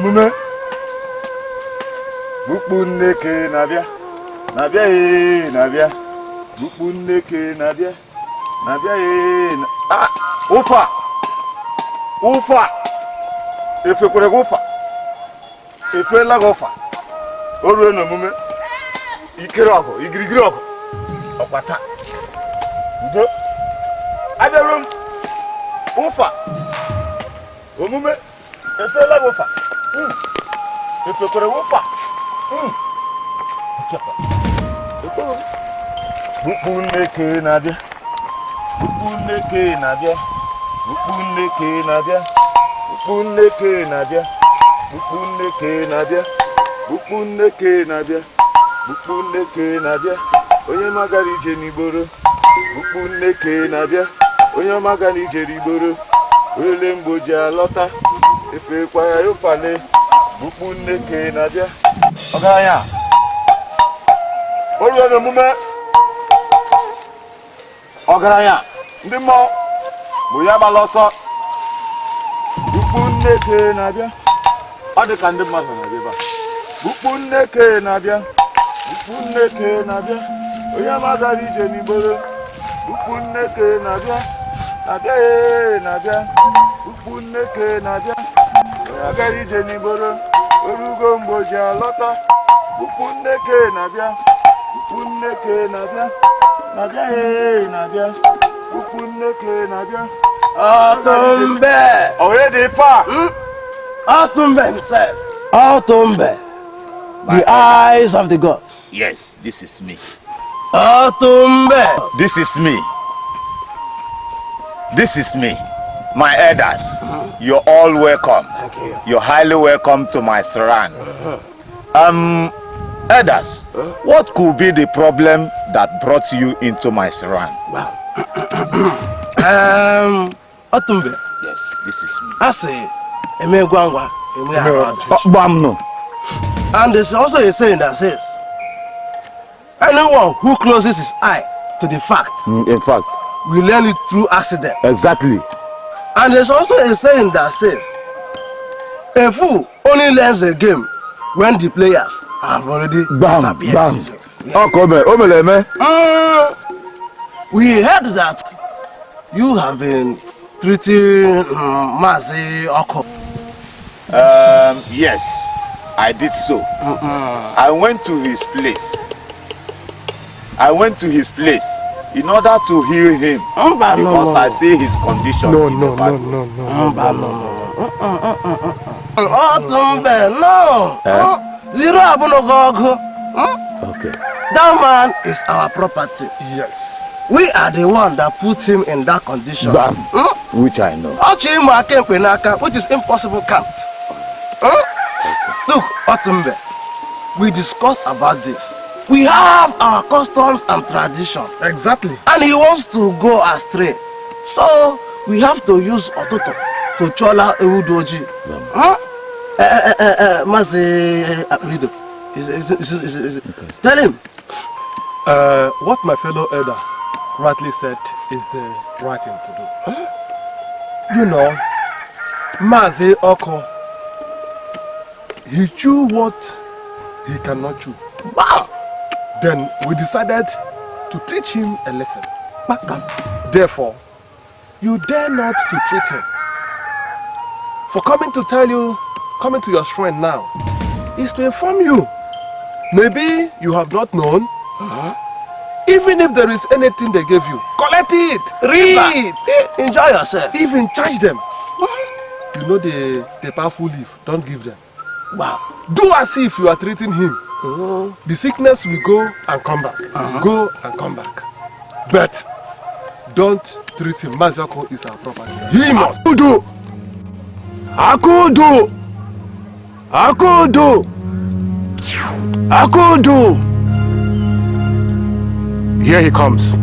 Mume. Bukuneke Nabia. Nabia Nabia. Bukuneke Nabia. Nabia Ah! Ufa! Ufa! Efe kure ufa. Efe la ufa. Oru no mume. Ikere oko, igirigiri oko. Opata. Udo. Aberum. Ufa. Omume. Efe la ufa. Efe kure ufa. Bukuneke Nabia. Bukuneke Nabia. Bukuneke Nabia. Bukuneke Nabia. Bukuneke Nabia. Bukuneke Nabia. Bukuneke Nabia. Onye magari je n'Igboro. Bukuneke Nabia. Onye magari je n'Igboro. Ole mgboji alọta. Efe kwa ya yofale. Bukuneke Nabia. Ọgaranya. Oru ono mume. Ọgaranya. Ndị mmụọ. Bụ ya gbala ọsọ. Bukuneke Nabia. Ọ dị ka ndị mmadụ na ebe a. Bukuneke Nabia. Bukuneke Nabia. Onye magari je n'Igboro. Bukuneke Nabia. Nabia Nabia. Bukuneke Nabia. Onye magari je n'Igboro. Orugo mgboji alọta. Bukuneke Nabia. Bukuneke Nabia. Nabia Nabia. Bukuneke Nabia. Autumbe! Already far. Autumbe himself. Autumbe. The eyes of the gods. Yes, this is me. Autumbe. This is me. This is me. My elders, you're all welcome. Thank you. You're highly welcome to my saran. Elders, what could be the problem that brought you into my saran? Wow. Autumbe. Yes, this is me. I say, and there's also a saying that says, anyone who closes his eye to the fact, In fact, will learn it through accident. exactly. And there's also a saying that says, a fool only learns a game when the players have already disappeared. Bam. We heard that you have been treating Mazi Oko. Yes, I did so. I went to his place. In order to heal him, because I see his condition. No. Zero Abunogogo. Okay. That man is our property. Yes. We are the one that put him in that condition. Bam. Which I know. Which is impossible count. Look, Autumbe, we discussed about this. We have our customs and tradition. Exactly. And he wants to go astray. So we have to use Ototo to chola Ewudoji. Mazi Aprido. Tell him. What my fellow elder rightly said is the right thing to do. You know, Mazi Oko, he chew what he cannot chew. Wow. Then we decided to teach him a lesson. Therefore, you dare not to treat him. For coming to your shrine now, is to inform you. Maybe you have not known. Even if there is anything they gave you, collect it, read, enjoy yourself. even charge them. You know the powerful leaf, don't give them. Wow. Do as if you are treating him. The sickness will go and come back. Go and come back. But don't treat him. Mazioko is our property. He must. Akaudu! Here he comes.